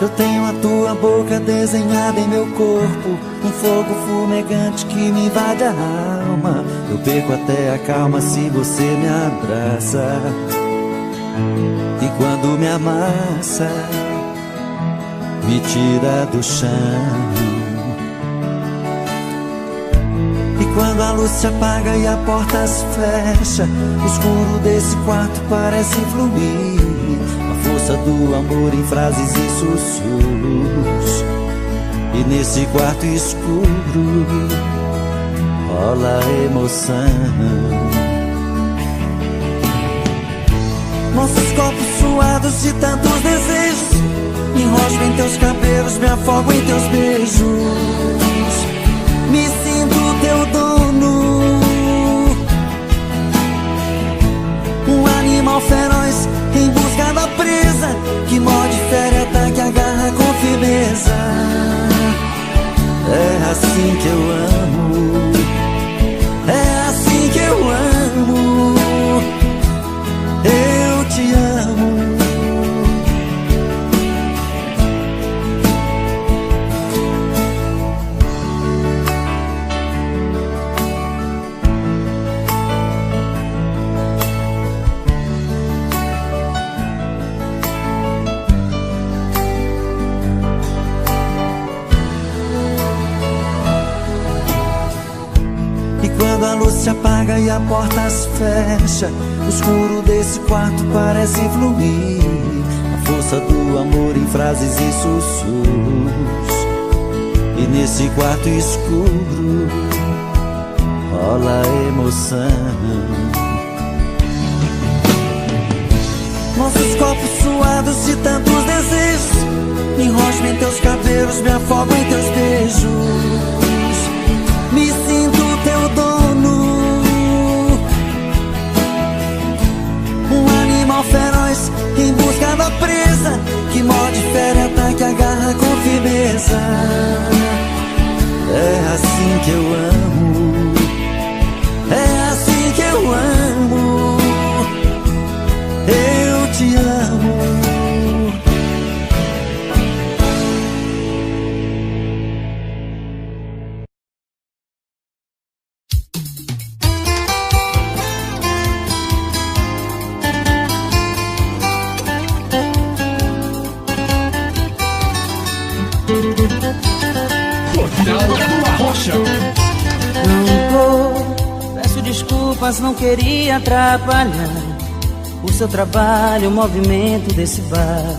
Eu tenho a tua boca desenhada em meu corpo, um fogo fumegante que me invade a alma. Eu perco até a calma se você me abraça. E quando me amassa, me tira do chão. E quando a luz se apaga e a porta se fecha, o escuro desse quarto parece fluir. A força do amor em frases e sussurros. E nesse quarto escuro rola emoção. Nossos corpos suados de tantos desejos, me enrosco em teus cabelos, me afogo em teus beijos. Me sinto teu dono, um animal feroz em busca da presa, que morde, fere, ataca, agarra com firmeza. É assim que eu amo, é assim que eu amo. Eu te amo. Quando a luz se apaga e a porta se fecha, o escuro desse quarto parece fluir. A força do amor em frases e sussurros. E nesse quarto escuro rola emoção. Nossos corpos suados de tantos desejos, me enrosco em teus cabelos, me afogo em teus beijos. Me sinto teu dono, um animal feroz em busca da presa, que morde, fere, ataca, agarra com firmeza. É assim que eu amo, é assim que eu amo. Eu te amo. Não vou, peço desculpas, não queria atrapalhar o seu trabalho, o movimento desse bar,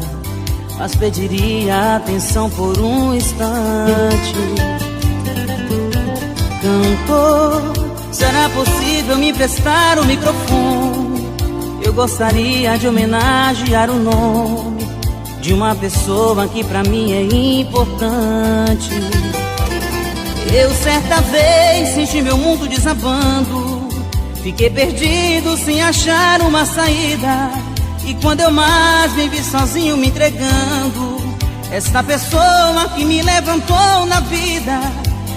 mas pediria atenção por um instante. Cantor, será possível me emprestar o microfone? Eu gostaria de homenagear o nome de uma pessoa que pra mim é importante. Eu certa vez senti meu mundo desabando, fiquei perdido sem achar uma saída. E quando eu mais me vi sozinho me entregando, esta pessoa que me levantou na vida,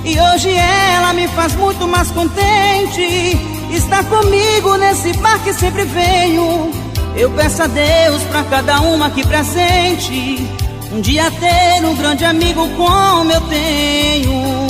e hoje ela me faz muito mais contente. Está comigo nesse bar que sempre venho. Eu peço a Deus pra cada uma aqui presente, um dia ter um grande amigo como eu tenho.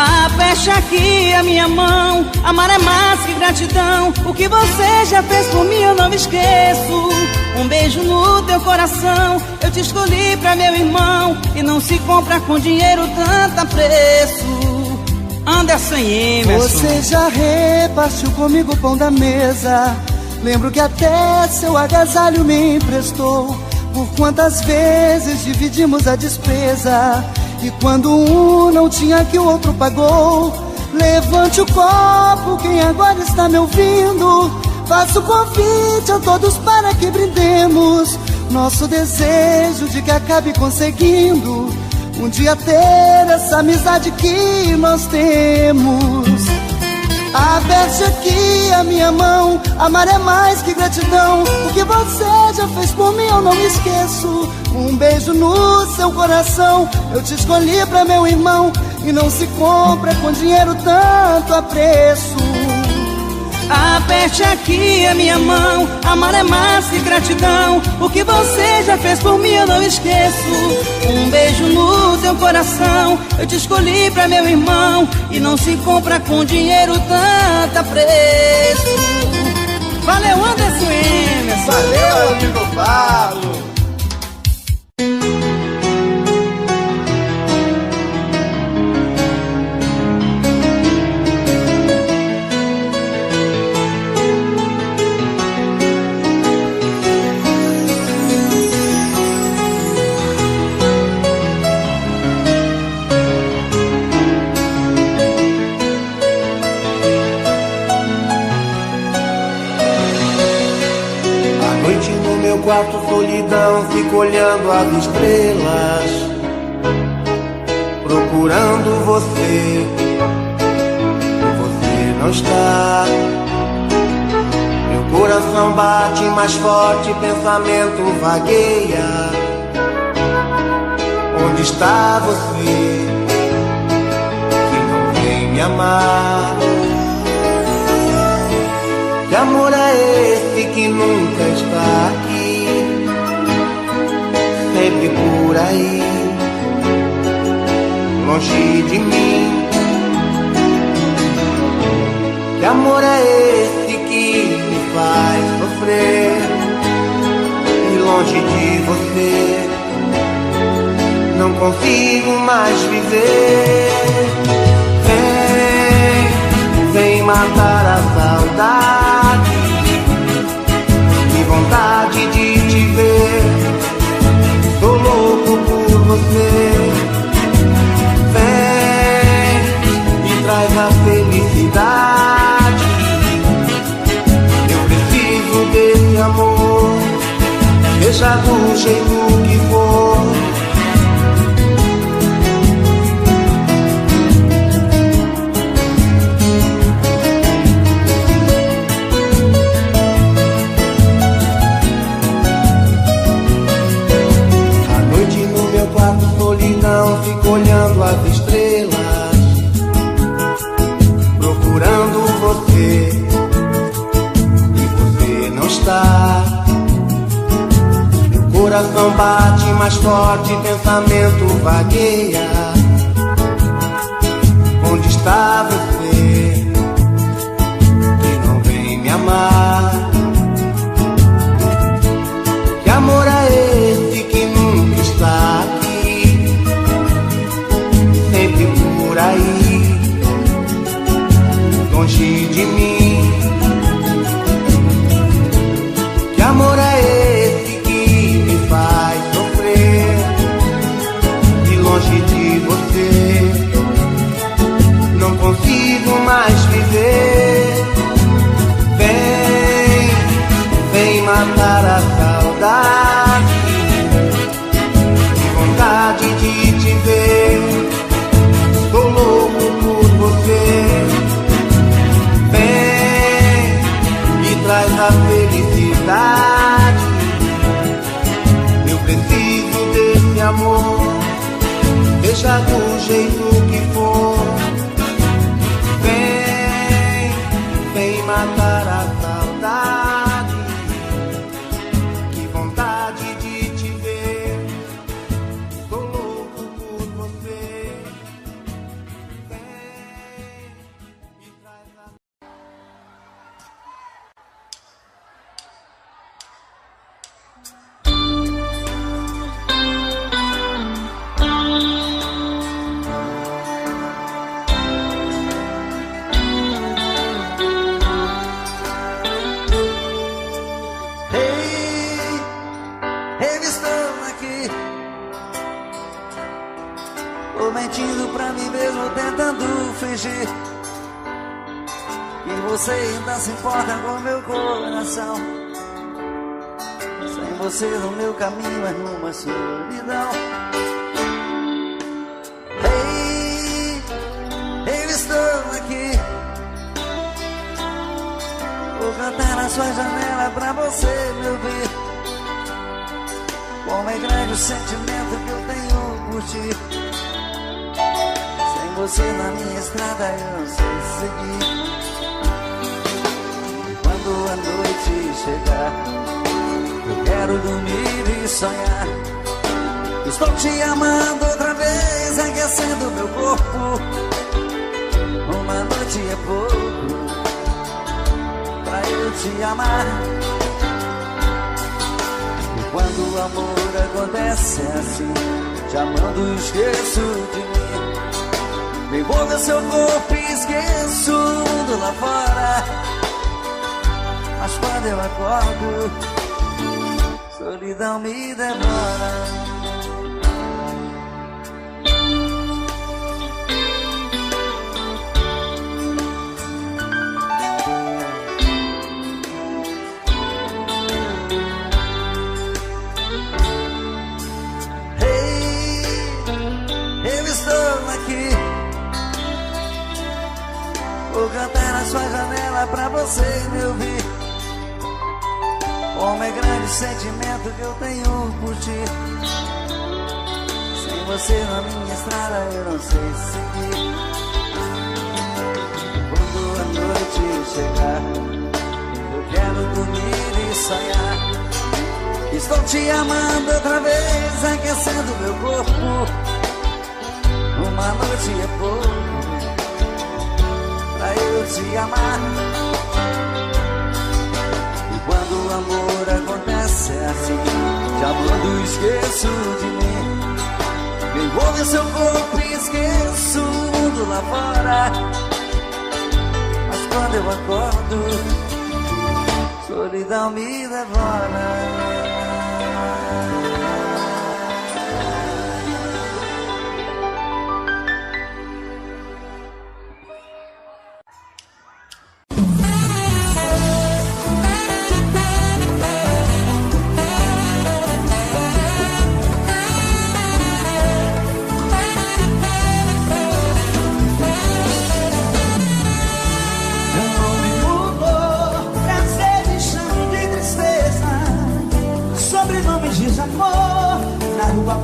Aperte aqui a minha mão, amar é mais que gratidão. O que você já fez por mim eu não me esqueço. Um beijo no teu coração, eu te escolhi pra meu irmão, e não se compra com dinheiro tanto apreço. Anderson Emerson. Você já repartiu comigo o pão da mesa, lembro que até seu agasalho me emprestou. Por quantas vezes dividimos a despesa, e quando um não tinha que o outro pagou. Levante o copo, quem agora está me ouvindo, faço convite a todos para que brindemos nosso desejo de que acabe conseguindo um dia ter essa amizade que nós temos. Aperte aqui a minha mão, amar é mais que gratidão. O que você já fez por mim eu não me esqueço. Um beijo no seu coração, eu te escolhi pra meu irmão, e não se compra com dinheiro tanto apreço. Aperte aqui a minha mão, amar é mais que gratidão. O que você já fez por mim eu não esqueço. Um beijo no teu coração, eu te escolhi pra meu irmão. E não se compra com dinheiro tanta preço. Valeu, Anderson Emerson. Valeu, amigo Paulo. Quarto solidão, fico olhando as estrelas, procurando você, e você não está. Meu coração bate mais forte, pensamento vagueia. Onde está você, que não vem me amar? Que amor é esse que nunca está aqui? Sempre por aí, longe de mim. Que amor é esse que me faz sofrer? E longe de você, não consigo mais viver. Vem matar a saudade, que vontade de te ver. Tô louco por você. Vem e traz a felicidade. Eu preciso desse amor, seja do jeito que for. Solidão, fico olhando as estrelas, procurando você, e você não está. Meu coração bate mais forte, pensamento vagueia. Onde está você, que não vem me amar? Que amor é esse que nunca está aqui? Sempre por aí, longe de mim. Que amor é esse que me faz sofrer? E longe de você, não consigo mais viver. Vem matar a saudade, que vontade de te ver. Tô louco por você. Vem e traz a felicidade. Eu preciso desse amor, seja do jeito que for. Vem matar a saudade, que vontade de te ver. Tô louco por você. Tô mentindo pra mim mesmo, tentando fingir que você ainda se importa com meu coração. Sem você no meu caminho é numa solidão. Ei, eu estou aqui. Vou cantar na sua janela pra você me ouvir. Como é grande o sentimento que eu tenho por ti. Sem você na minha estrada eu não sei seguir. noite chegar, eu quero dormir e sonhar. Estou te amando outra vez, aquecendo meu corpo. Uma noite é pouco pra eu te amar. E quando o amor acontece assim, te amando esqueço de mim. Me envolve o seu corpo e esqueço o mundo lá fora. Mas quando eu acordo, solidão me devora. Vou cantar na sua janela pra você me ouvir. Como é grande o sentimento que eu tenho por ti. Sem você na minha estrada eu não sei seguir. Quando a noite chegar, eu quero dormir e sonhar. Estou te amando outra vez, aquecendo meu corpo. Uma noite é pouco pra eu te amar. E quando o amor acontece assim, te amando esqueço de mim. Me envolve seu corpo e esqueço o mundo lá fora. Mas quando eu acordo, solidão me devora.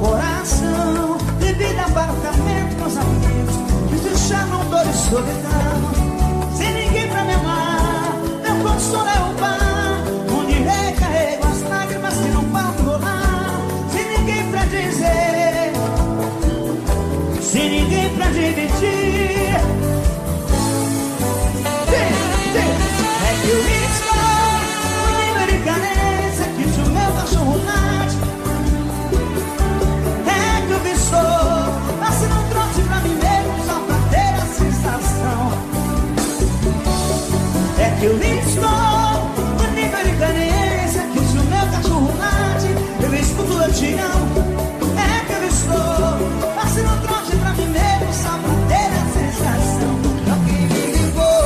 Coração, bebida, apartamento com os amigos que se chamam dor e solidão. Sem ninguém pra me amar, meu consolo é o bar onde recarrego as lágrimas que não param de rolar. Sem ninguém pra dizer, sem ninguém pra dividir. É que eu estou no nível de carência que se o meu cachorro late. Passando um trote pra mim mesmo só pra ter a sensação. É que eu estou no nível de carência que se o meu cachorro late, eu escuto eu te amo. É que eu estou passando um trote pra mim mesmo só pra ter a sensação. Não que me ligou.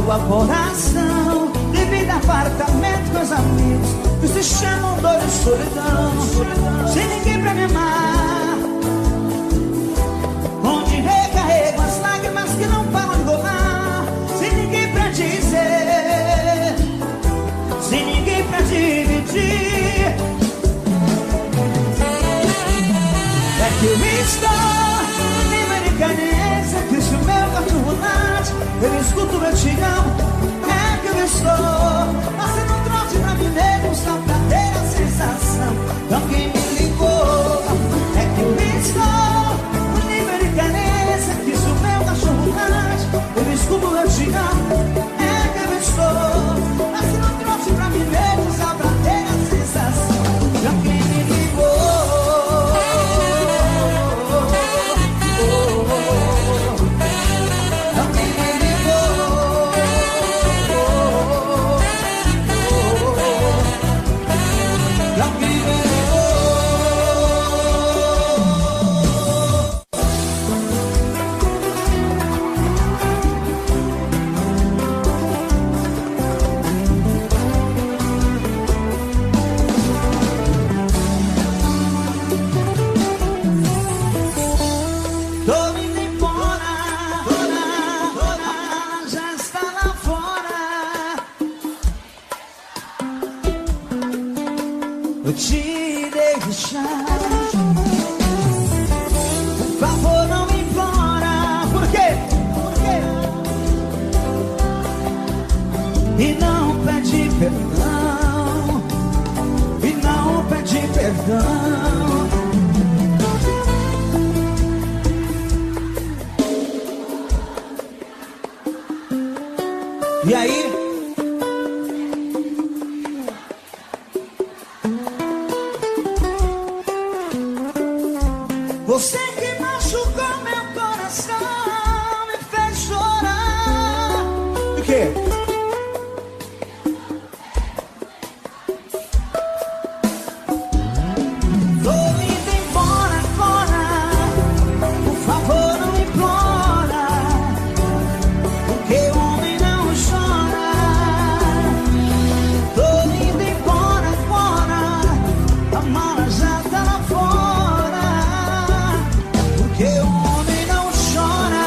Rua, coração, bebida, apartamento com os amigos que se chamam dor e solidão. Sem ninguém pra me amar, onde recarrego as lágrimas que não param de rolar. Sem ninguém pra dizer, sem ninguém pra dividir. É que eu estou no nível de carência que se o meu cachorro late, eu escuto eu te amo. É que eu estou passando um trote pra mim mesmo só pra ter a sensação. Então quem me ligou. É que eu estou no nível de carência que se o meu cachorro late, eu escuto eu te amo. É que eu estou passando um trote pra mim mesmo só pra ter a sensação. Então quem me ligou. te deixar. Por favor, não me implora. Por quê? E não pede perdão. E não pede perdão. E aí? Você que machucou meu coração, me fez chorar. O quê? Tô indo embora agora. Por favor, não implora. Porque o homem não chora. Tô indo embora agora. A mala já tá lá fora. Porque o homem não chora.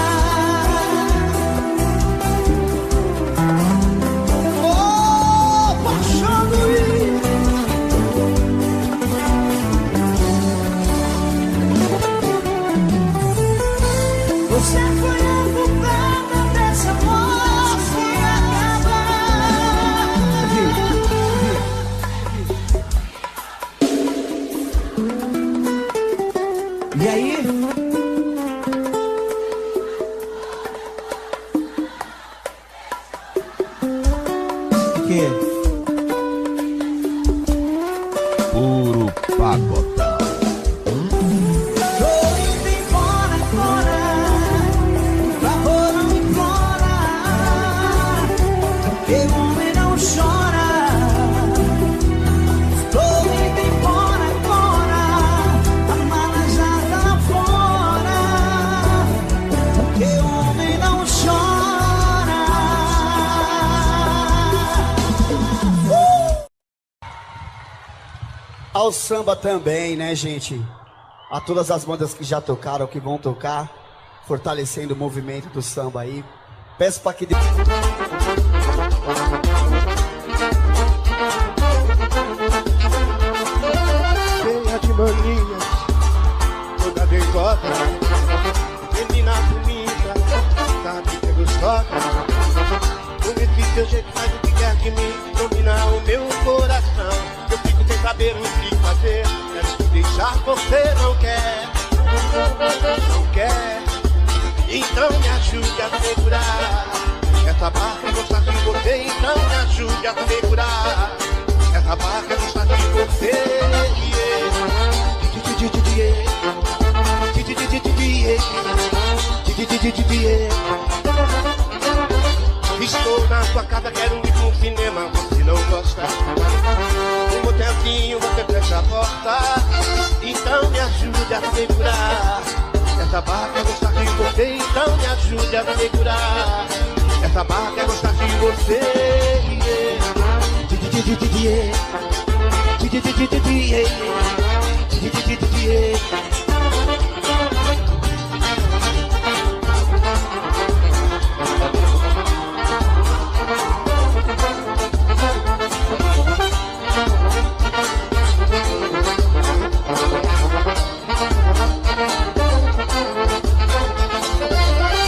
Oh, paixão doída. Você foi a culpada dessa voz que acaba. E aí? O quê? Puro pagodão. Tô indo embora agora. Por favor, não implora. Porque o homem não chora. Tô indo embora agora. A mala já tá lá fora. Porque o homem não chora. Ao samba também, né, gente? A todas as bandas que já tocaram, que vão tocar, fortalecendo o movimento do samba aí. Peço pra que... Cheia de manias, toda dengosa, menina bonita, sabe que é gostosa. Bonito seu jeito faz o que quer de mim, domina o meu coração. Eu fico sem saber o que fazer, quero te deixar, você não quer. Não quer, então me ajude a segurar essa barca, gostar de você, então me ajude a segurar essa barca, gostar de você. Estou na sua casa, quero ir pro cinema, você não gosta. No motelzinho você fecha a porta, então me ajude a segurar essa barra quer gostar de você, então me ajude a segurar essa barra quer gostar de você.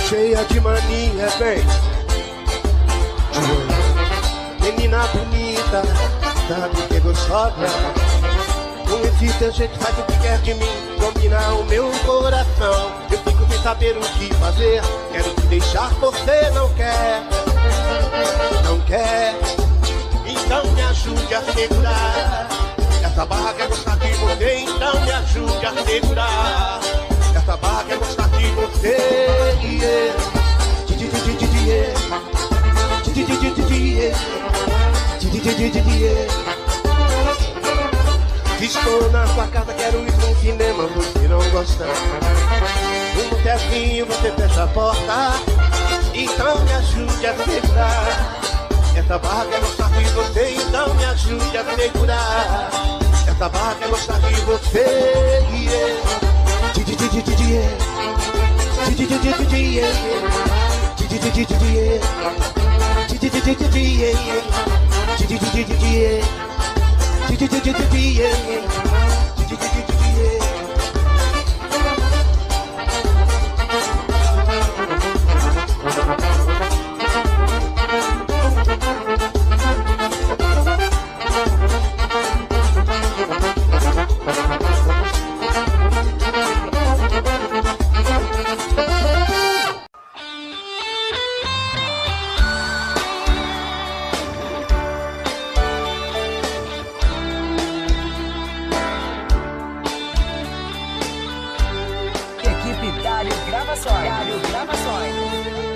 Cheia de mania, vem. Menina bonita, sabe que é gostosa. Com esse teu jeito faz o que quer de mim, domina o meu coração. Eu fico sem saber o que fazer, quero te deixar, você não quer. Não quer, então me ajude a segurar essa barra quer gostar de você, então me ajude a segurar essa barra quer gostar de você. Estou na sua casa, quero ir no cinema, você não gosta. No botequinho você fecha a porta, então me ajude a segurar essa barra quer gostar de você, então me ajude a segurar essa barra quer gostar de você.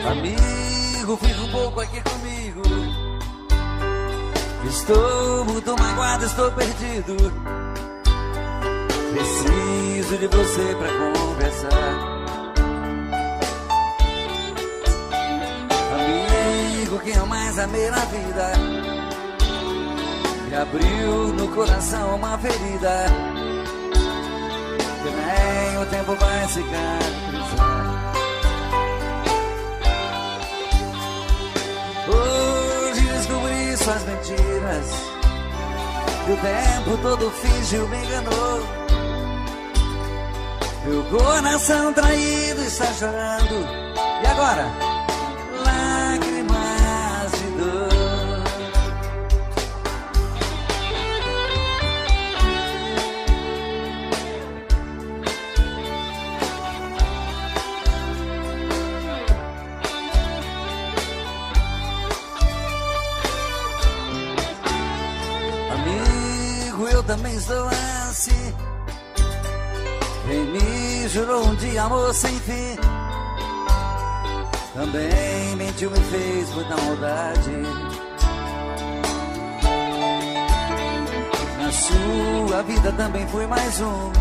Amigo, fica um pouco aqui comigo. Estou muito magoado, estou perdido. Preciso de você pra conversar. Amigo, quem eu mais amei na vida, me abriu no coração uma ferida que nem o tempo vai cicatrizar. Hoje descobri suas mentiras, e o tempo todo fingiu, me enganou. Meu coração traído está chorando, e agora? Lágrimas de dor. Amigo, eu também estou assim. Quem me jurou um dia amor sem fim, também mentiu, me fez muita maldade. Na sua vida também fui mais um.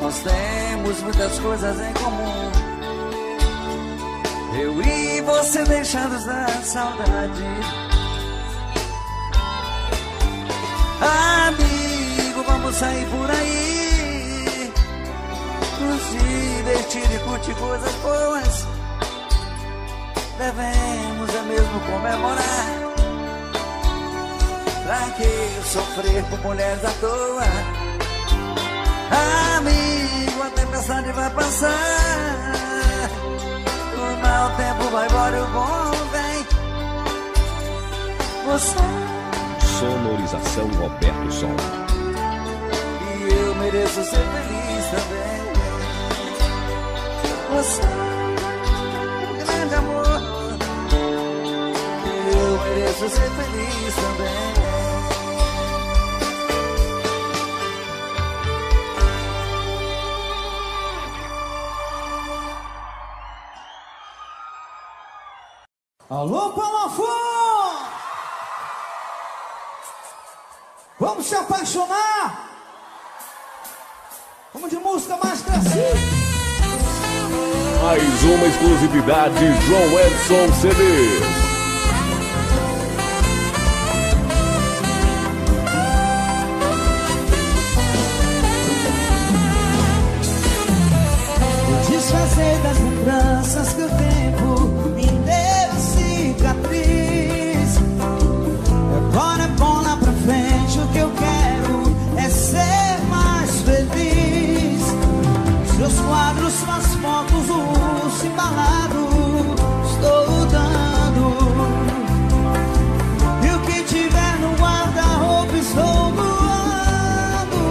Nós temos muitas coisas em comum. Eu e você deixados da saudade. Amigo, vamos sair por aí, nos divertir e curtir coisas boas. Devemos é mesmo comemorar. Pra que sofrer por mulheres à toa? Amigo, a tempestade vai passar, o mau tempo vai embora e o bom vem. Você Sonorização Roberto Som. e eu mereço ser feliz também. Você é um grande amor, e eu mereço ser feliz também. Alô, Palafon! Vamos se apaixonar! Vamos de música mais crescida! Mais uma exclusividade João Edson CDs. Desfazer das lembranças que o tempo me deu cicatriz. Agora é bom lá pra frente, o que eu quero é ser mais feliz. Seus quadros, suas fotos, o urso embalado, estou dando. E o que tiver no guarda-roupa estou doando.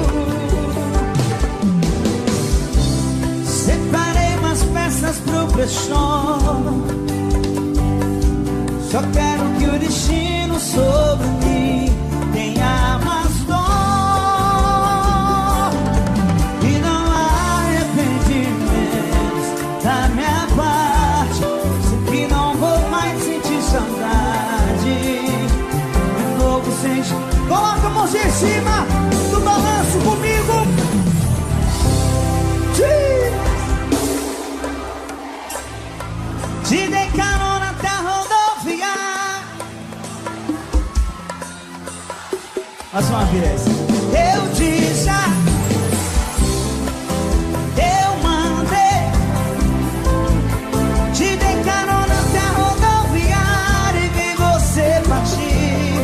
Separei umas peças pro brechó, só quero que o destino sobre mim tenha mais dó. E não há arrependimentos da minha parte. Sei que não vou mais sentir saudade. De novo sente. Coloca a mãozinha em cima do balanço comigo. Te dei carona até a rodoviária. Mais uma vez. Eu disse, eu mandei. Te dei carona até a rodoviária e vi você partir.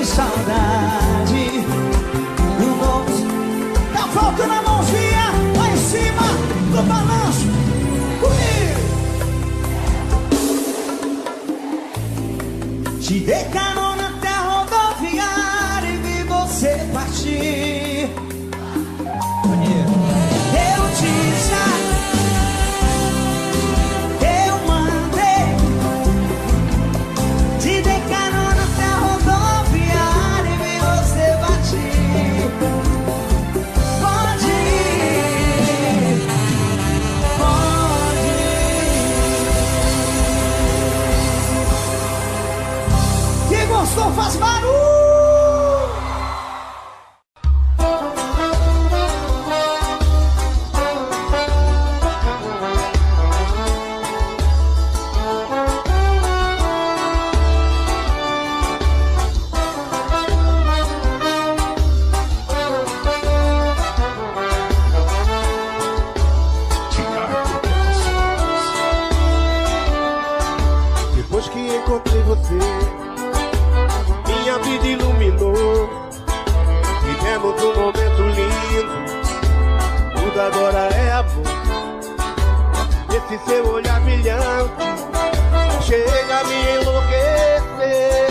de saudade. No bolso tá faltando a mãozinha lá em cima do balanço. Comigo. Te dei carona até a rodoviária e vi você partir. Eu te gostou, faz barulho! Depois que encontrei você, minha vida iluminou. Vivemos um momento lindo, tudo agora é amor. Esse seu olhar brilhante chega a me enlouquecer.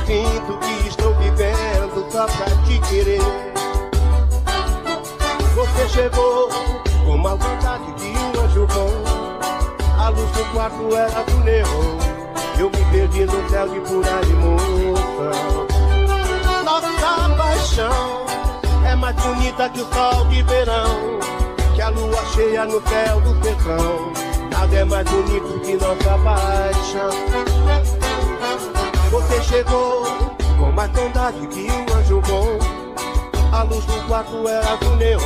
Sinto que estou vivendo só pra te querer. Você chegou com uma vontade de um anjo bom. A luz do quarto era do neon. Eu me perdi no céu de pura emoção. Nossa paixão é mais bonita que o sol de verão, que a lua cheia no céu do sertão. Nada é mais bonito que nossa paixão. Você chegou com mais bondade que um anjo bom. A luz do quarto era do neon.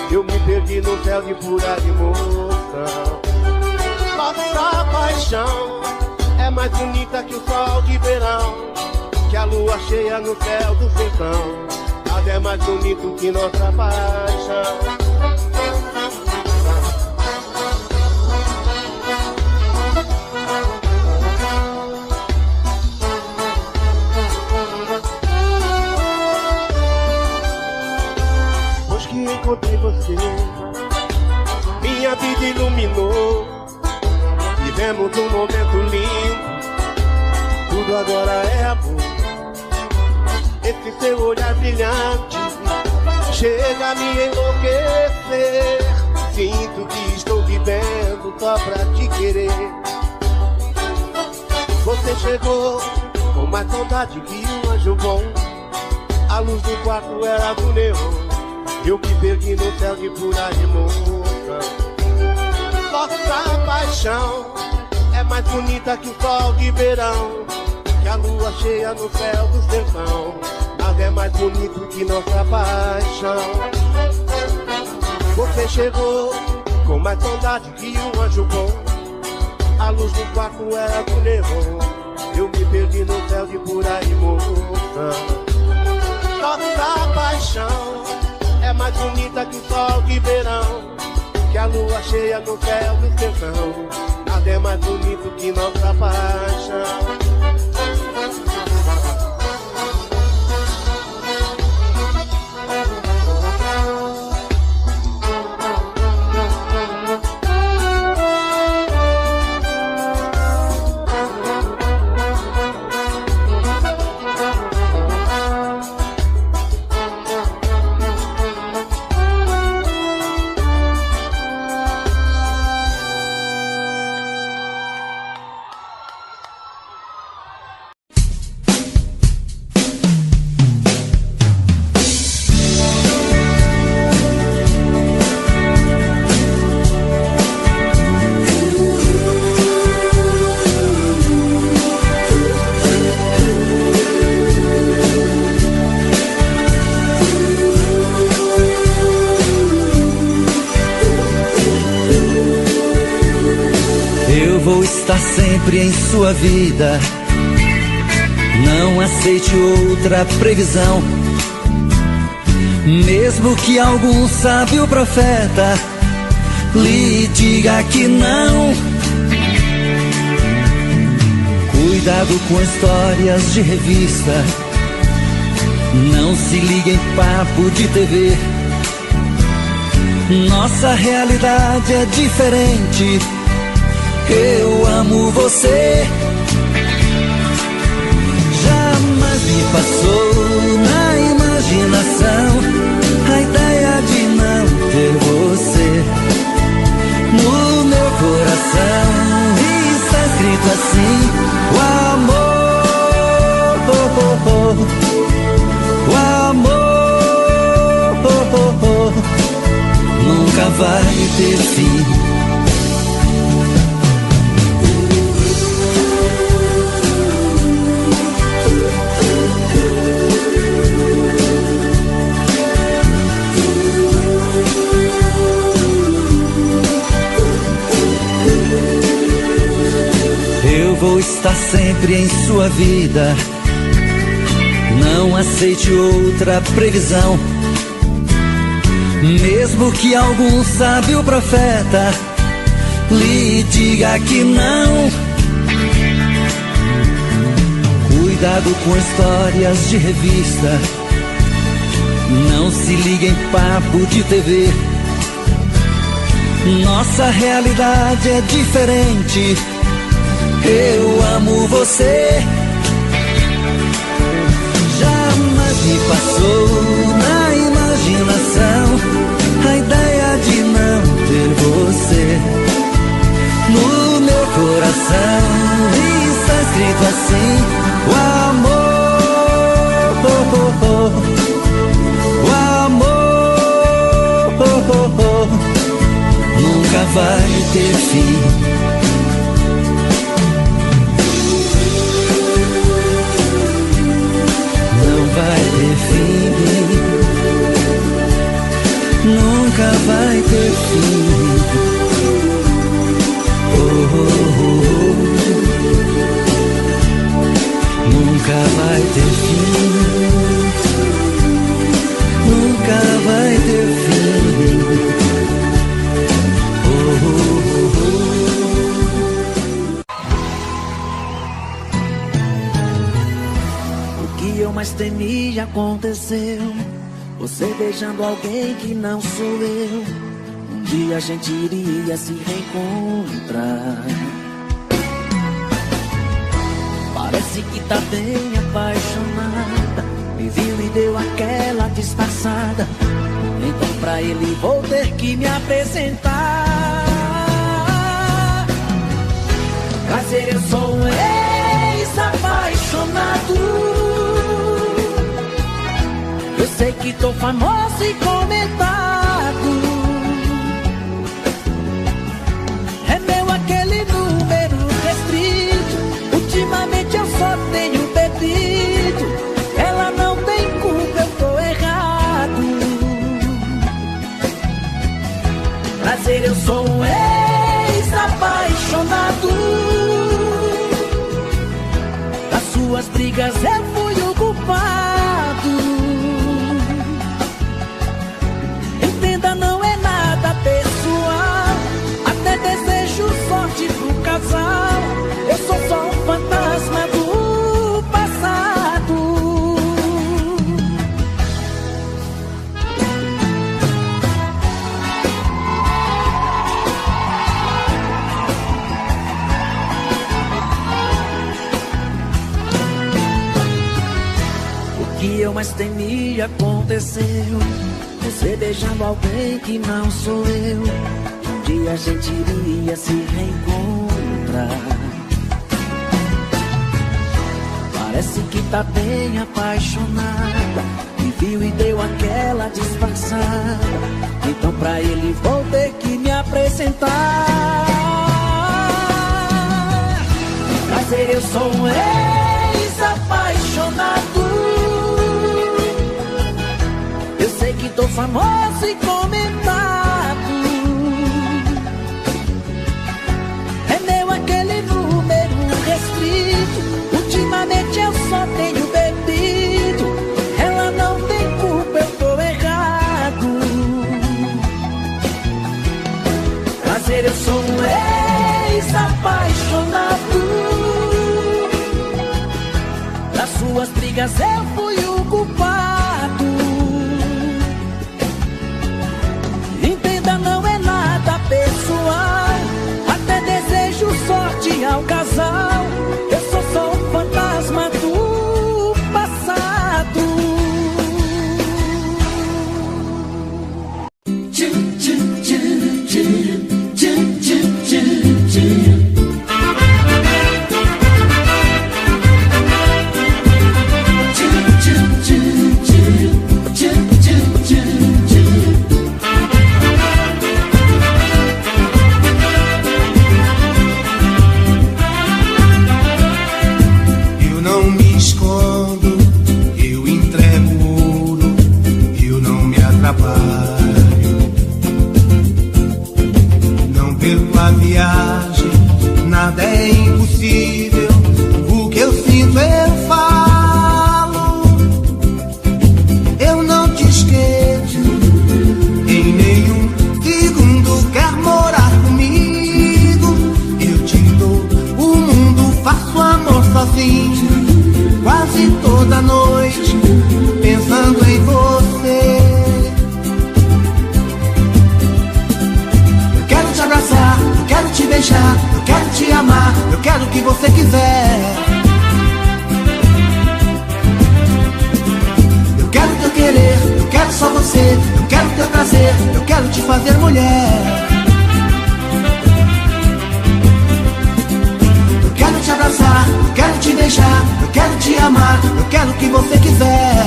Eu me perdi no céu de pura emoção. Nossa paixão é mais bonita que o sol de verão, que a lua cheia no céu do sertão. Nada é mais bonito que nossa paixão. Depois que encontrei você, minha vida iluminou. Vivemos um momento lindo, tudo agora é amor. Esse seu olhar brilhante chega a me enlouquecer. Sinto que estou vivendo só pra te querer. Você chegou com mais saudade que um anjo bom. A luz do quarto era do neon. Eu me perdi no céu de pura emoção. Nossa paixão é mais bonita que o sol de verão, que a lua cheia no céu do sertão. Nada é mais bonito que nossa paixão. Você chegou com mais saudade que um anjo bom. A luz do quarto era do neon. Eu me perdi no céu de pura emoção. Nossa paixão é mais bonita que o sol de verão, que a lua cheia no céu do sertão. Nada é mais bonito que nossa paixão. Sempre em sua vida, não aceite outra previsão. Mesmo que algum sábio profeta lhe diga que não. Cuidado com histórias de revista, se liga em papo de TV. Nossa realidade é diferente. Eu amo você. Jamais me passou na imaginação a ideia de não ter você. No meu coração está escrito assim: o amor, o amor nunca vai ter fim. Eu vou estar sempre em sua vida. Não aceite outra previsão. Mesmo que algum sábio profeta lhe diga que não. Cuidado com histórias de revista. Não se liga em papo de TV. Nossa realidade é diferente. Eu amo você. Jamais me passou na imaginação a ideia de não ter você. No meu coração está escrito assim: o amor, o amor nunca vai ter fim. Vai ter fim, nunca vai ter fim. Nunca vai ter fim, nunca vai ter fim. Mas temia aconteceu. Você beijando alguém que não sou eu. Um dia a gente iria se reencontrar. Parece que tá bem apaixonada. Me viu e deu aquela disfarçada. Então pra ele vou ter que me apresentar. Prazer, eu sou um ex-apaixonado. Eu sei que tô famoso e comentado. É meu aquele número restrito. Ultimamente eu só tenho bebido. Ela não tem culpa, eu tô errado. Prazer, eu sou um ex-apaixonado. Das suas brigas eu fui o culpado. Desejo sorte pro casal. Eu sou só um fantasma do passado. O que eu mais temia aconteceu. Você beijando alguém que não sou eu. Um dia a gente iria se reencontrar. Parece que tá bem apaixonada. Me viu e deu aquela disfarçada. Então pra ele vou ter que me apresentar. Prazer, eu sou um ex-apaixonado. Eu sei que tô famoso e comentado. Ultimamente eu só tenho bebido. Ela não tem culpa, eu tô errado. Prazer, eu sou um ex-apaixonado. Das suas brigas eu fui o culpado. quero só você, eu quero teu prazer, eu quero te fazer mulher. Eu quero te abraçar, eu quero te beijar, eu quero te amar, eu quero o que você quiser.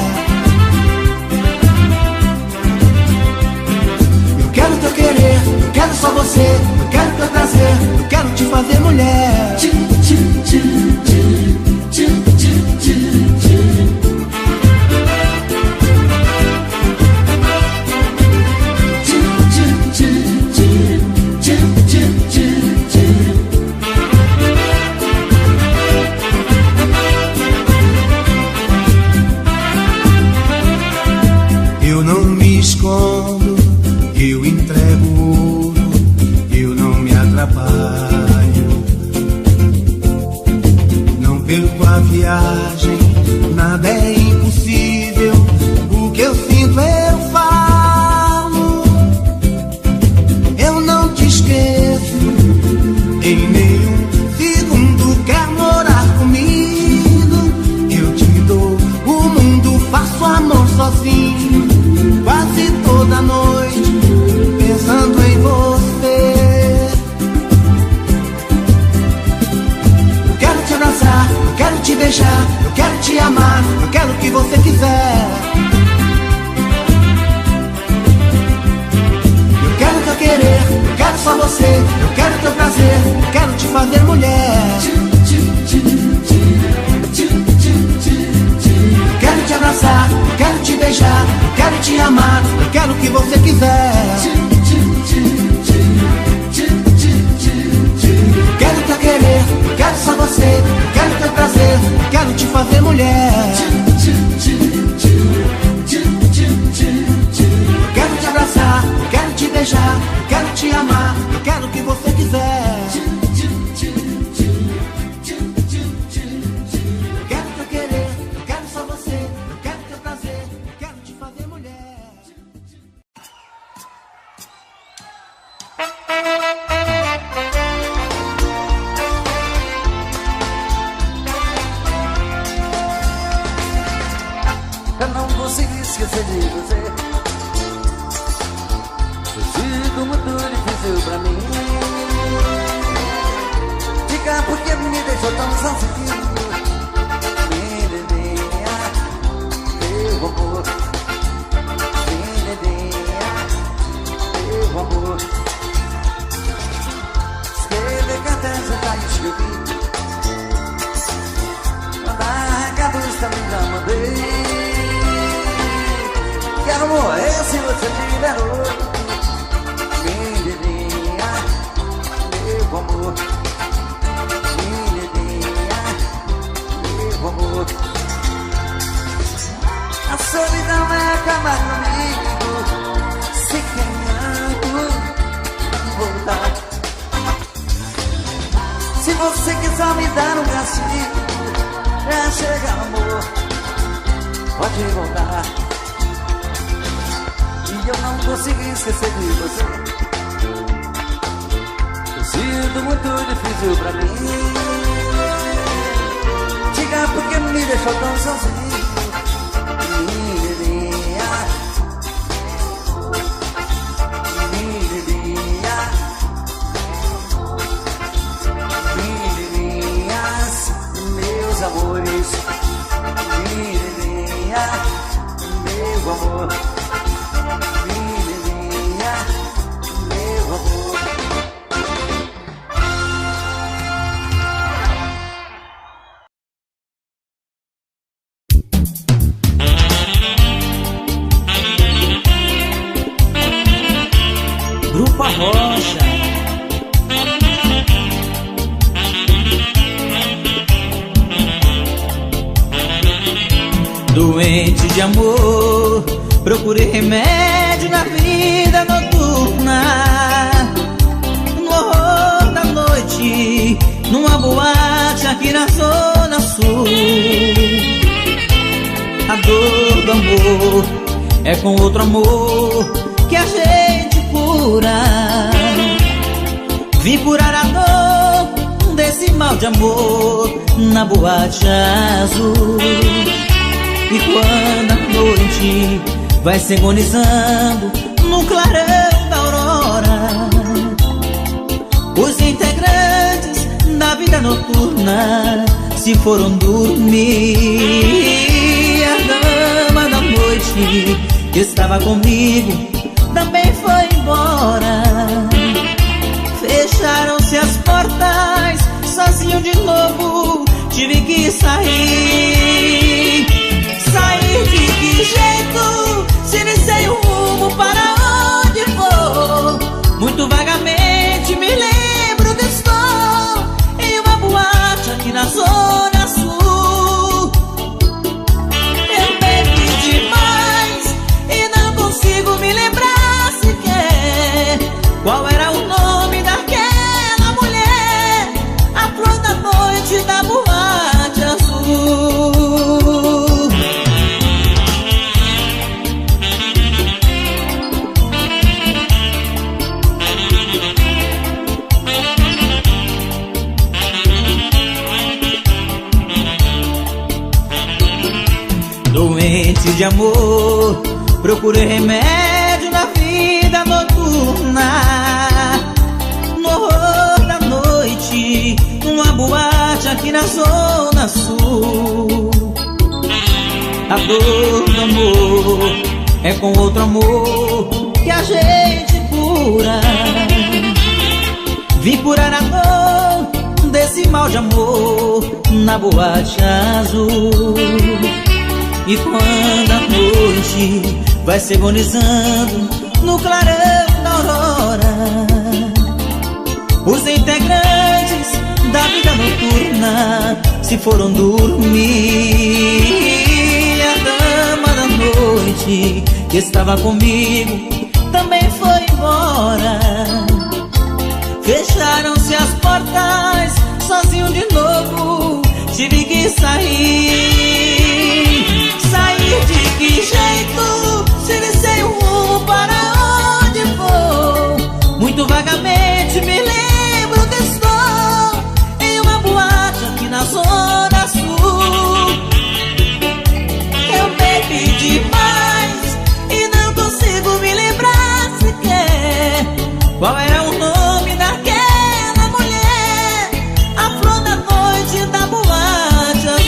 Eu quero teu querer, eu quero só você, eu quero teu prazer, eu quero te fazer mulher. Eu não me escondo, eu entrego ouro, eu não me atrapalho. Não perco a viagem, nada é impossível. O que eu sinto eu falo. Eu não te esqueço, em nenhum segundo quer morar comigo. Eu te dou o mundo, faço amor sozinho, quase toda noite, pensando em você. Eu quero te abraçar, eu quero te beijar, eu quero te amar, eu quero o que você quiser. Eu quero teu querer, eu quero só você, eu quero teu prazer, eu quero te fazer mulher. Eu quero te abraçar, eu quero te beijar, eu quero te amar, eu quero o que você quiser. Eu quero teu querer, eu quero só você, eu quero teu prazer, eu quero te fazer mulher. Eu quero te abraçar, eu quero te beijar, eu quero te amar, eu quero o que você quiser. Eu quero teu querer, eu quero só você, eu quero teu prazer, eu quero te fazer mulher. Eu não consigo esquecer de você. Sido muito difícil pra mim ficar porque me deixou tão sozinho. Menininha, meu amor. Menininha, meu amor. Escrever cartas eu já escrevi, mandar recados também já mandei. Quero morrer se você me liberou. Menininha, meu amor. Menininha, meu amor. A solidão vai acabar comigo se querendo voltar. Se você quiser me dar um castigo, já chega amor, pode voltar. E eu não consigo esquecer de você. Eu sinto muito difícil pra mim. Diga porque me deixou tão sozinho. Menininha, menininha, menininhas, meus amores. Menininha, meu amor. Grupo Arrocha. Doente de amor, procurei remédio na vida noturna. No horror da noite, numa boate aqui na Zona Sul. A dor do amor é com outro amor que a gente cura. Vim curar a dor desse mal de amor na boate azul. E quando a noite vai se agonizando no clarão da aurora. Os integrantes da vida noturna se foram dormir. A dama da noite que estava comigo também foi embora. Fecharam-se as portas, sozinho de novo tive que sair. Sair de que jeito? Se iniciei o rumo, para onde vou? Muito vagamente me lembro que estou em uma boate aqui na Zona Sul. Eu bebi demais e não consigo me lembrar sequer qual era o nome daquela mulher, a flor da noite da boate azul. Doente de amor, procurei remédio na vida noturna. No horror da noite, numa boate aqui na Zona Sul. A dor do amor é com outro amor que a gente cura. Vim curar a dor desse mal de amor na boate azul. E quando a noite vai se agonizando no clarão da aurora, os integrantes da vida noturna se foram dormir. A dama da noite que estava comigo também foi embora. Fecharam-se as portas, sozinho de novo tive que sair. Sair de que jeito? Se iniciei o rumo, para onde vou? Muito vagamente me lembro que estou em uma boate aqui na Zona Sul. Eu bebi demais e não consigo me lembrar sequer qual era o nome daquela mulher, a flor da noite da boate azul.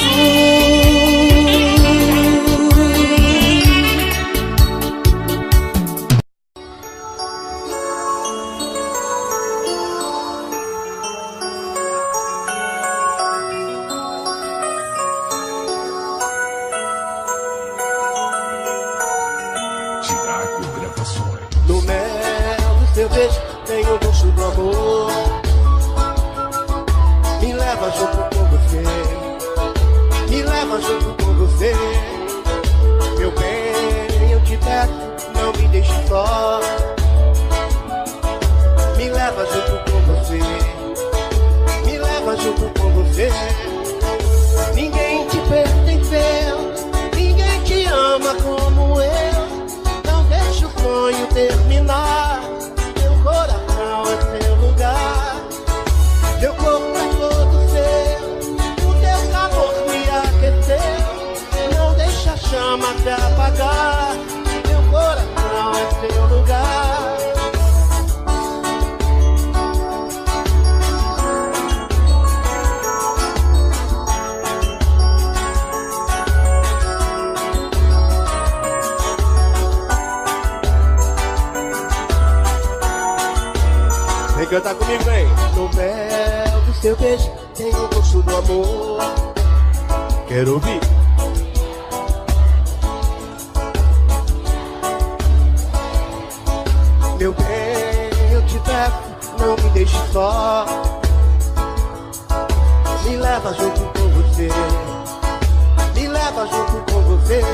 No mel do seu beijo tem o gosto do amor. Me leva junto com você, me leva junto com você. Meu bem, eu te peço, não me deixe só. Me leva junto com você, me leva junto com você. Ninguém te pertenceu, ninguém te ama como eu. Não deixa o sonho terminar. Meu coração é seu lugar, meu corpo é todo seu. O teu calor me aqueceu, não deixa a chama te apagar. Meu coração é seu lugar. Vem cantar comigo, vem. No mel do seu beijo tem o gosto do amor. Quero ouvir. Meu bem, eu te peço, não me deixe só. Me leva junto com você, me leva junto com você.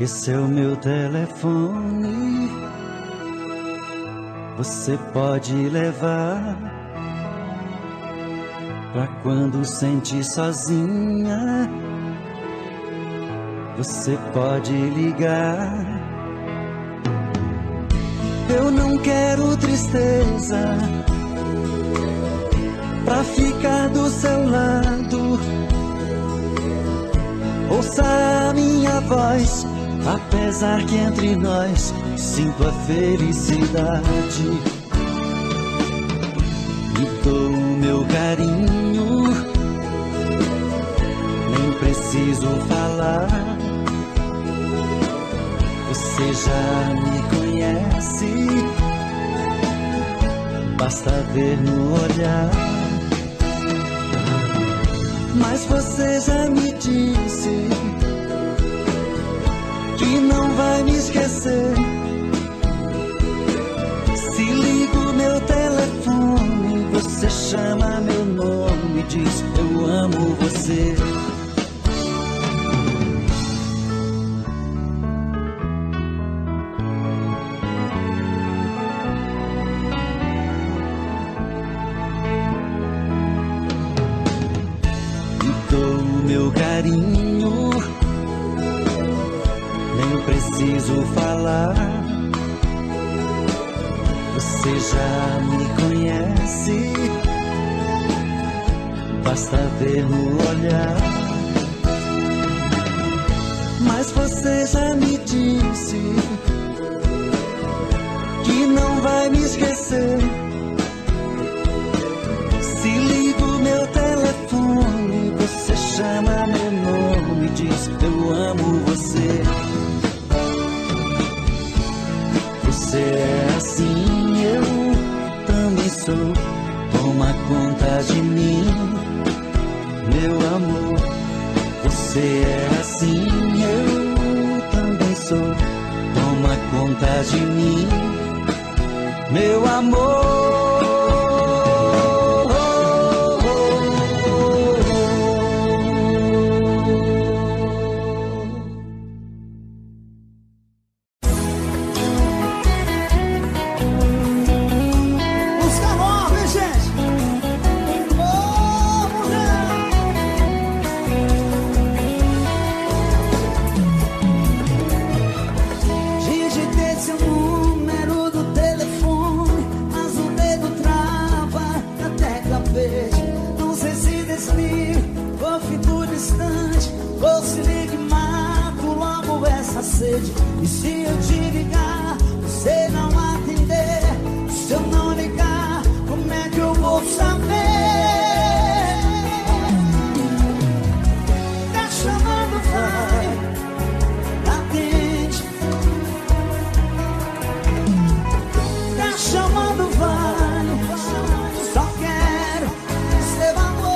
Esse é o meu telefone, você pode levar pra quando sentir sozinha. Você pode ligar, quero tristeza pra ficar do seu lado. Ouça a minha voz, apesar que entre nós sinto a felicidade. Me dou o meu carinho, nem preciso falar. Você já me conhece, basta ver no olhar. Mas você já me disse que não vai me esquecer. Se ligo meu telefone, você chama meu nome e diz eu amo você. Meu carinho, nem preciso falar. Você já me conhece, basta ver no olhar. Mas você já me disse que não vai me esquecer. Se ligo meu telefone, você chama meu nome e diz eu amo você. Você é assim, eu também sou. Toma conta de mim, meu amor. Você é assim, eu também sou. Toma conta de mim, meu amor. E se eu te ligar, você não atender? Se eu não ligar, como é que eu vou saber? Tá chamando, vai, atende. Tá chamando, vai, só quero seu amor.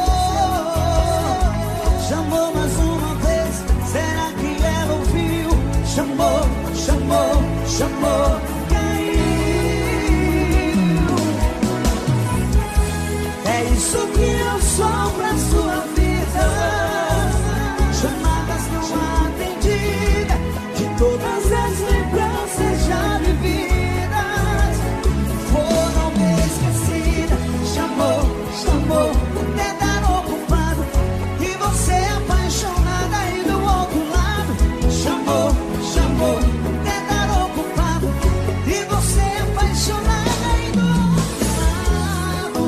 Chamou mais uma vez, será que ela ouviu? Chamou, chamou, chamou, caiu. É isso que eu sou pra sua vida. Chamadas não atendidas, de todas as lembranças já vividas, foram esquecidas. Chamou, chamou, até dar ocupado, e você é apaixonada aí do outro lado. Chamou, chamou, até dar ocupado, e você é apaixonada aí do outro lado.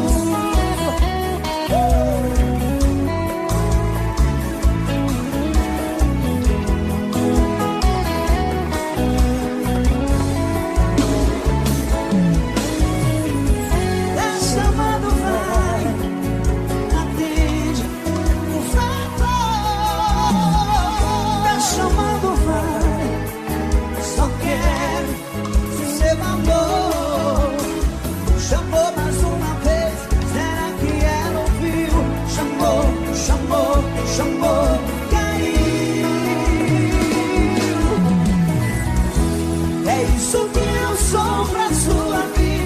Tá chamando, vai, atende, por favor. Tá chamando, vai, só quero seu amor. Chamou mais uma vez, será que ela ouviu? Chamou, chamou, chamou, caiu. É isso que eu sou pra sua vida.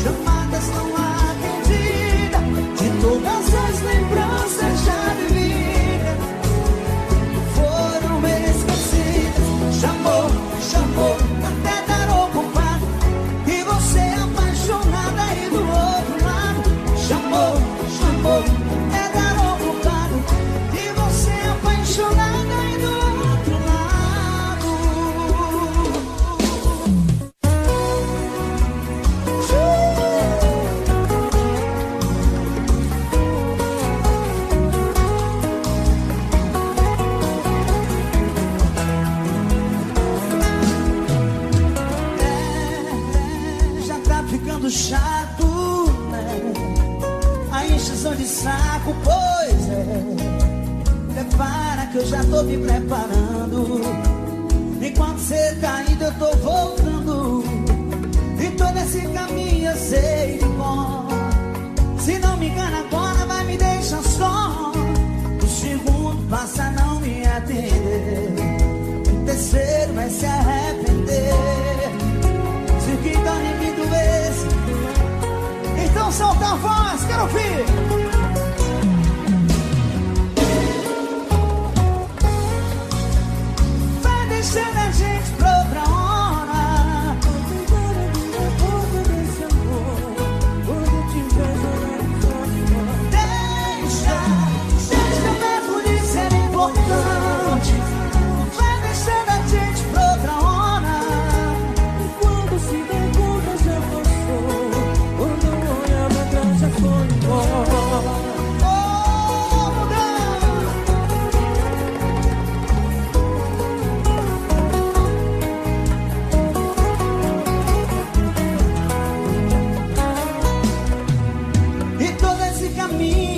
Chamadas não atendidas, de todas as lembranças já vividas, foram esquecidas. Chamou, chamou, até dar ocupado, e você é apaixonada aí do outro lado. Chamou, chamou, até dar ocupado, e você é apaixonada aí do outro lado. chato, né? A encheção de saco, pois é. Prepara que eu já tô me preparando. Enquanto cê tá indo eu tô voltando. E todo esse caminho eu sei de cor. Se não me engana agora vai me deixar só. O segundo passa a não me atender. O terceiro vai se arrepender. Se o que tá em mim doesse, então solta a voz, quero ouvir. Vai deixando a gente pra outra hora. Deixa mesmo de ser importante. Vai deixando a gente pra outra hora. E quando se der conta já passou. Quando eu olhar pra trás já foi embora.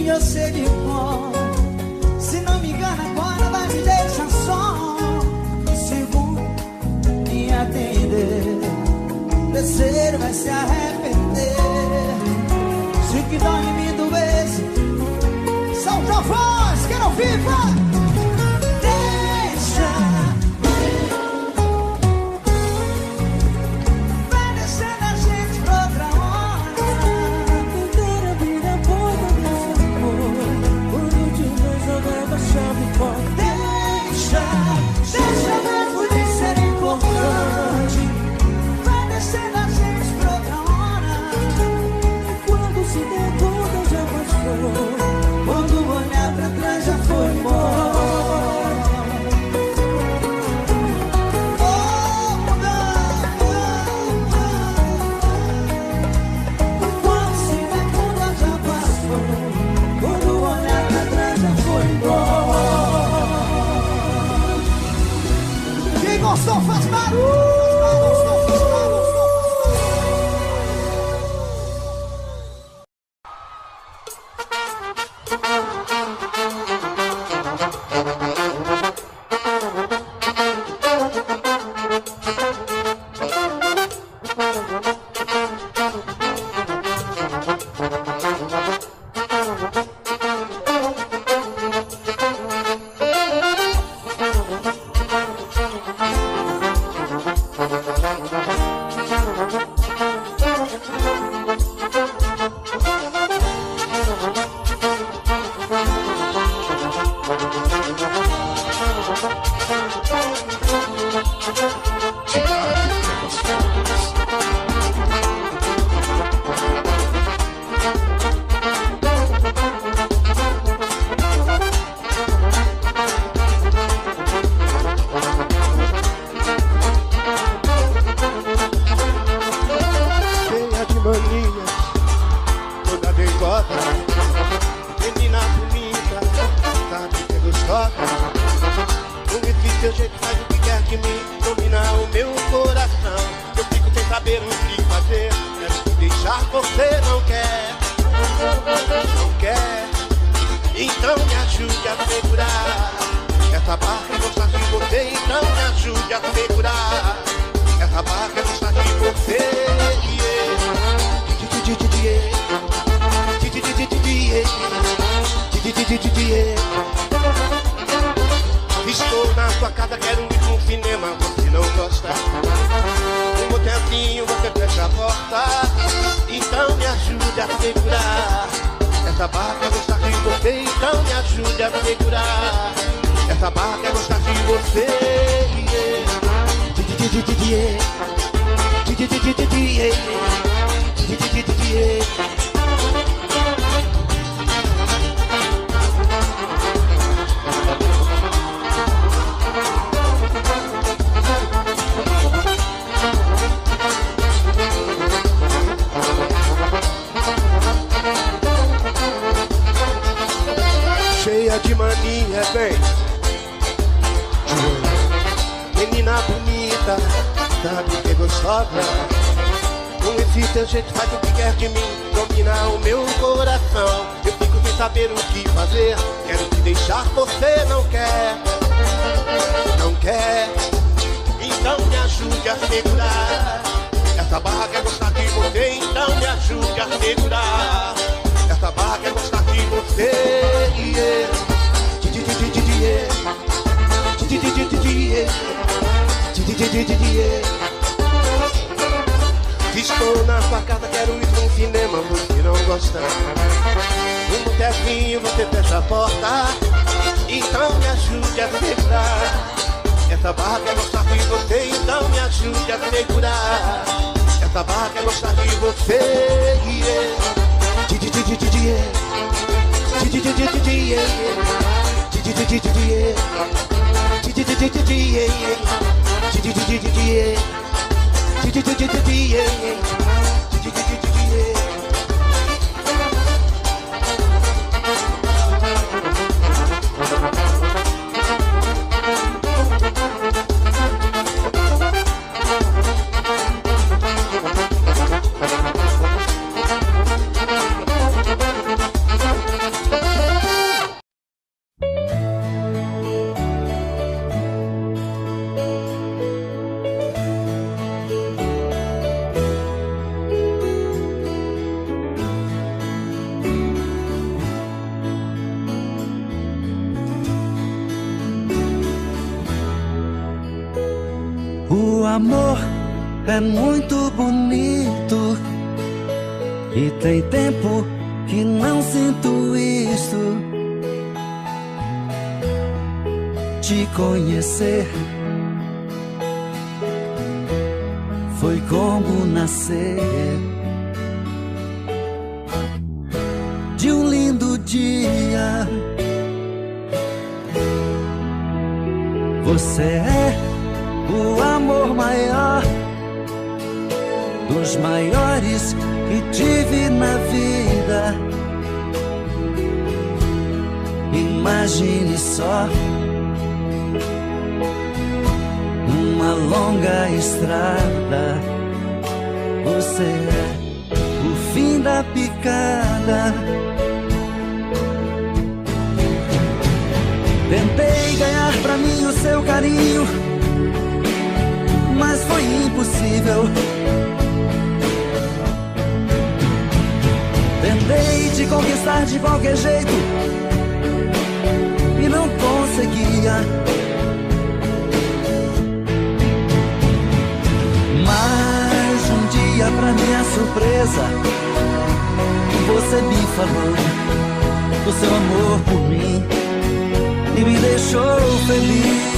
Eu sei de cor. Se não me engana agora vai me deixar só. Segundo, me atender. Terceiro vai se arrepender. Se o que dói em mim doesse, solta a voz, quero ouvir, vai! Deixa. Vai deixando a gente pra outra hora. Tentar abrir a porta dessa amor. Quando eu te vejo eu levo a chave fora. Deixa mesmo de ser importante. Vai descendo a gente pra outra hora. E quando se der conta já passou. Quando olhar pra trás já foi embora. Quando se der conta já passou. Quando olhar pra trás já foi embora. Quem gostou faz barulho. Estou na sua casa, quero ir pro cinema, você não gosta. Um botequinho, você fecha a porta. Então me ajude a segurar essa barra, quer gostar de você. Então me ajude a segurar essa barra, quer gostar de você. Cheia de mania, vem. Menina bonita, sabe que é gostosa. Com esse teu jeito faz o que quer de mim, domina o meu coração. Eu fico sem saber o que fazer, quero te deixar, você não quer. Não quer, então me ajude a segurar. Essa barra quer gostar de você, então me ajude a segurar. Essa barra quer gostar de você, estou na sua casa, quero ir num cinema, você não gosta. No botequinho você fecha a porta, então me ajude a segurar. Essa barra quer gostar de você, então me ajude a segurar. Essa barra quer gostar de você, O amor é muito bonito e tem tempo que não sinto isto. Te conhecer foi como nascer de um lindo dia. Você é o amor maior dos maiores que tive na vida. Imagine só uma longa estrada. Você é o fim da picada. Tentei ganhar pra mim o seu carinho, mas foi impossível. Tentei te conquistar de qualquer jeito e não conseguia. Mas um dia, pra minha surpresa, você me falou do seu amor por mim e me deixou feliz.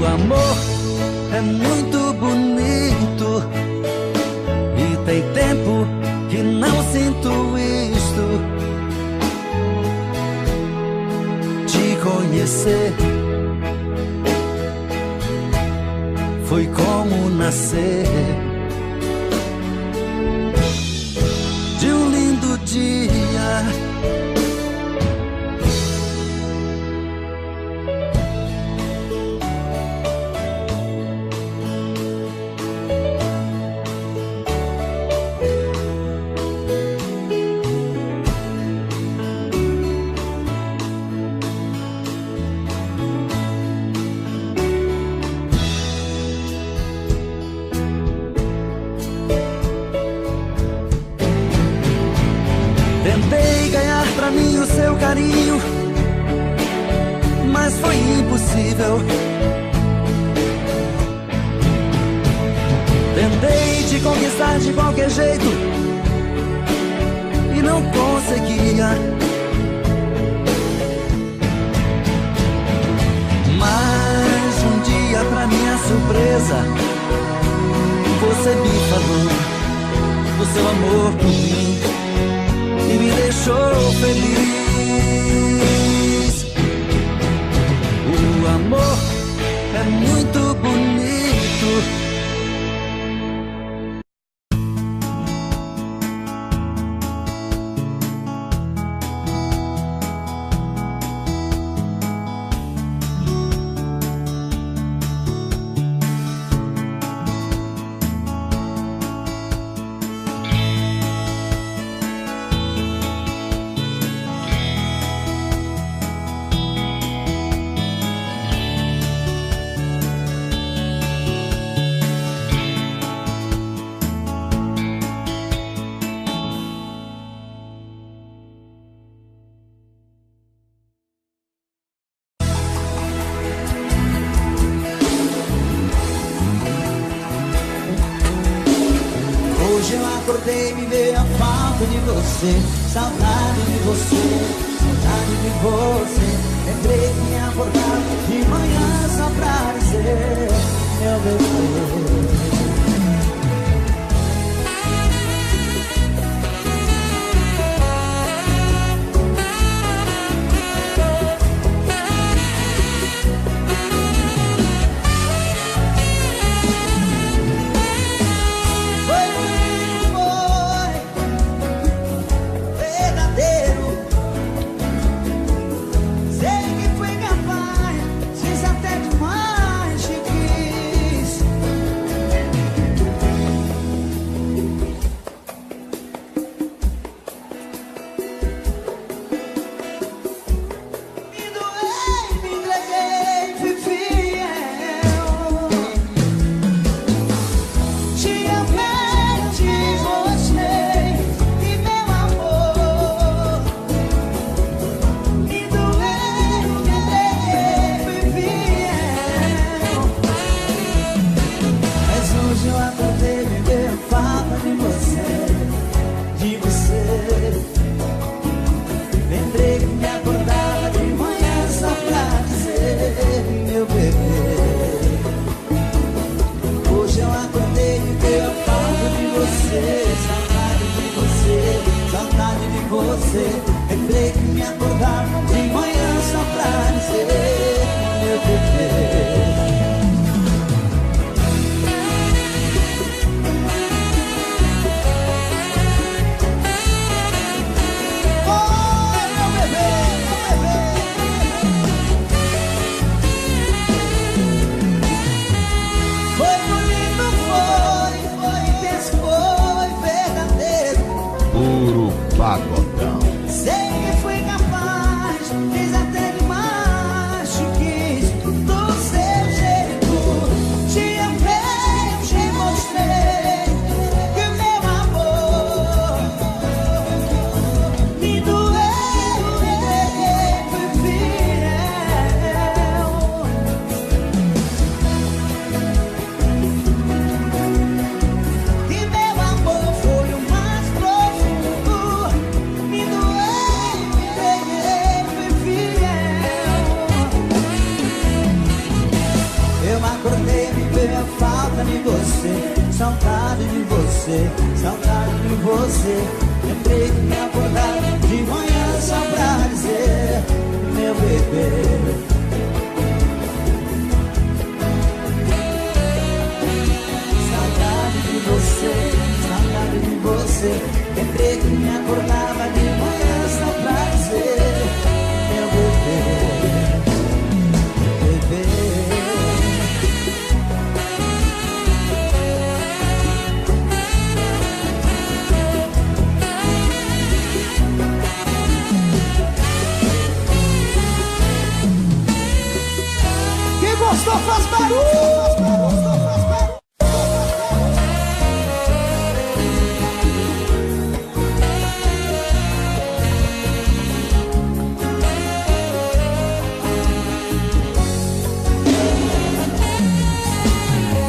O amor é muito bonito e tem tempo que não sinto isto. Te conhecer foi como nascer de um lindo dia. Tentei ganhar pra mim o seu carinho, mas foi impossível. Tentei te conquistar de qualquer jeito e não conseguia. Mas um dia, pra minha surpresa, você me falou do seu amor por mim e me deixou feliz. O amor é muito bonito. acordei e me veio a falta de você. Saudade de você, saudade de você. Lembrei que me acordava de manhã só pra dizer meu bebê. Lembrei que me acordava de manhã só pra dizer meu bebê. Pagodão. Sei que fui capaz, fiz até demais, te quis do seu jeito. Te amei, te mostrei que meu amor me doeu, fui fiel. E meu amor foi o mais profundo. Acordei, me veio a falta de você, saudade de você, saudade de você. Lembrei que me acordava de manhã só pra dizer meu bebê. Saudade de você, saudade de você. Lembrei que me acordava de manhã só pra dizer meu bebê, bebê. Gostou, faz barulho!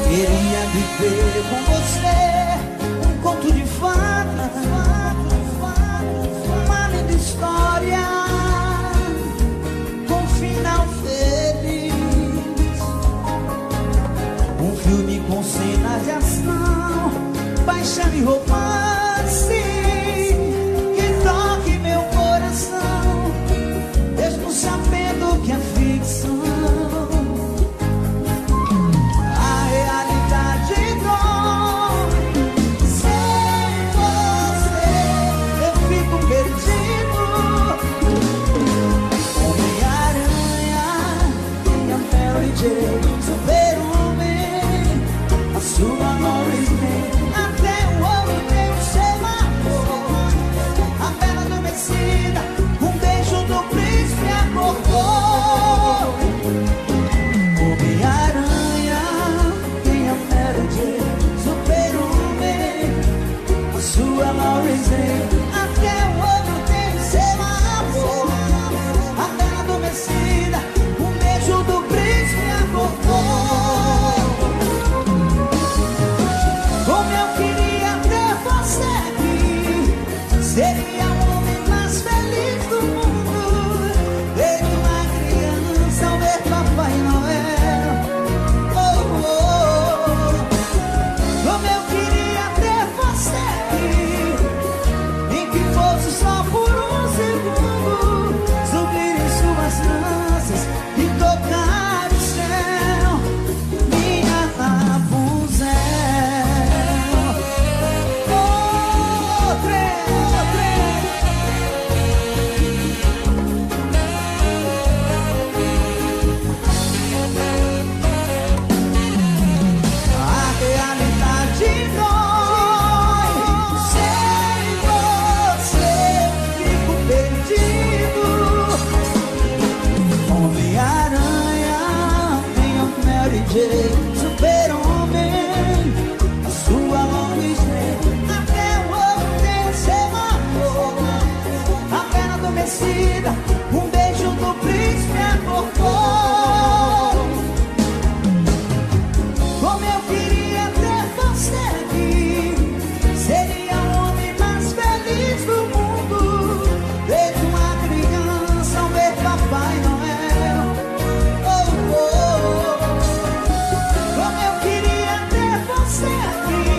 Queria viver com você um conto de fadas, uma linda história com final feliz. Um filme com cenas de ação, paixão e romance, que toque meu coração, mesmo sabendo que é ficção. A realidade dói, sem você eu fico perdido. Homem-Aranha, minha Mary Jane, sua Lois Lane, até o ouro tem o seu amor. A bela adormecida, um beijo do príncipe acordou. Homem-Aranha, quem é Mary Jane, Super-Homem, a sua Lois Lane, até o ouro tem o seu amor. A bela adormecida, um beijo do príncipe acordou. super-homem, a sua longa estrela. Até o outro tem seu amor, a pena adormecida, um beijo do príncipe acordou. Como eu queria ter você aqui, seria o homem mais feliz do mundo. Desde uma criança ao ver Papai Noel. Oh, oh. Como eu queria ter você aqui,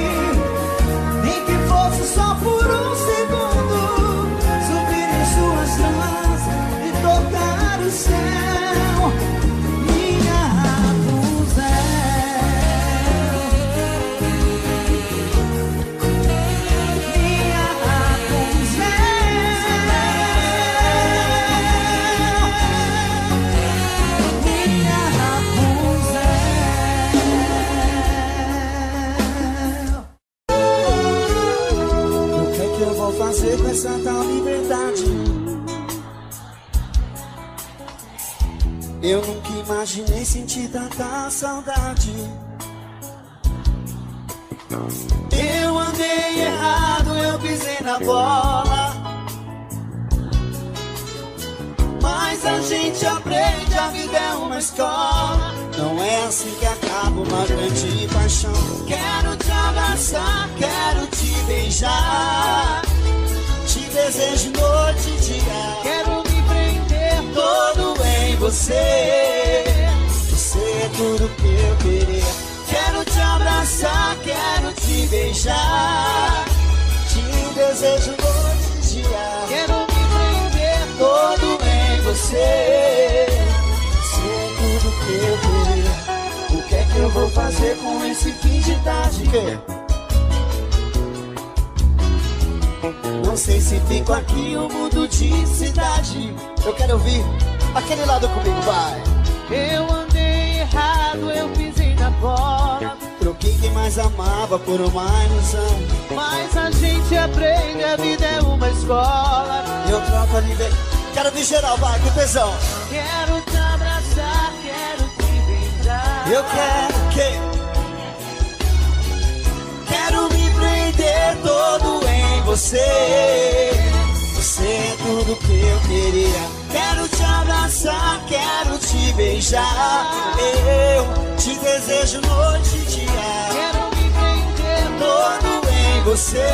nem que fosse só por um segundo, subir em suas asas e tocar o céu. Minha Rapunzel, minha Rapunzel, minha Rapunzel. O que é que eu vou fazer com essa tal liberdade? Eu nunca imaginei sentir tanta saudade. Eu andei errado, eu pisei na bola, mas a gente aprende, a vida é uma escola. Não é assim que acaba uma grande paixão. Quero te abraçar, quero te beijar, te desejo noite e dia. Quero me prender todo em você, você é tudo que eu queria. Quero te abraçar, quero te beijar, te desejo noite e dia. Quero me prender todo em você, você é tudo que eu queria. O que é que eu vou fazer com esse fim de tarde? Não sei se fico aqui ou mudo de cidade. Eu quero ouvir aquele lado comigo, vai. Eu andei errado, eu pisei na bola, troquei quem mais amava por uma ilusão. Mas a gente aprende, a vida é uma escola. Eu troco ali, quero ver geral, vai, com tesão. Quero te abraçar, quero te beijar. Eu quero me prender todo em você, você é tudo que eu queria. Quero te abraçar, quero te beijar, eu te desejo noite e dia. Quero me prender todo em você.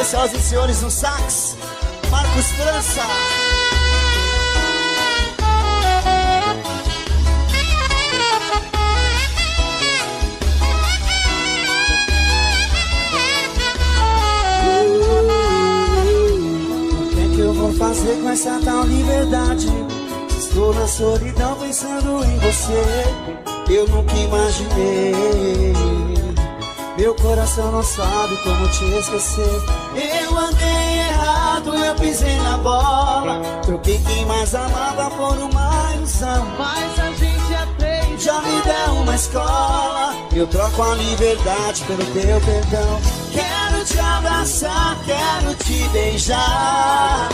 Senhoras e senhores, no sax, Marcos França. O que é que eu vou fazer com essa tal liberdade? Estou na solidão pensando em você. Eu nunca imaginei, meu coração não sabe como te esquecer. Eu andei errado, eu pisei na bola, troquei quem mais amava por uma ilusão. Mas a gente aprende, a vida é uma escola. Eu troco a liberdade pelo teu perdão. Quero te abraçar, quero te beijar,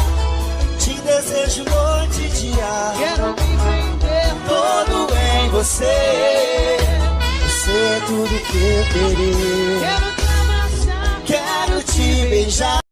te desejo noite e dia. Quero me prender todo em você, você é tudo que eu queria. Quero te abraçar, quero te beijar.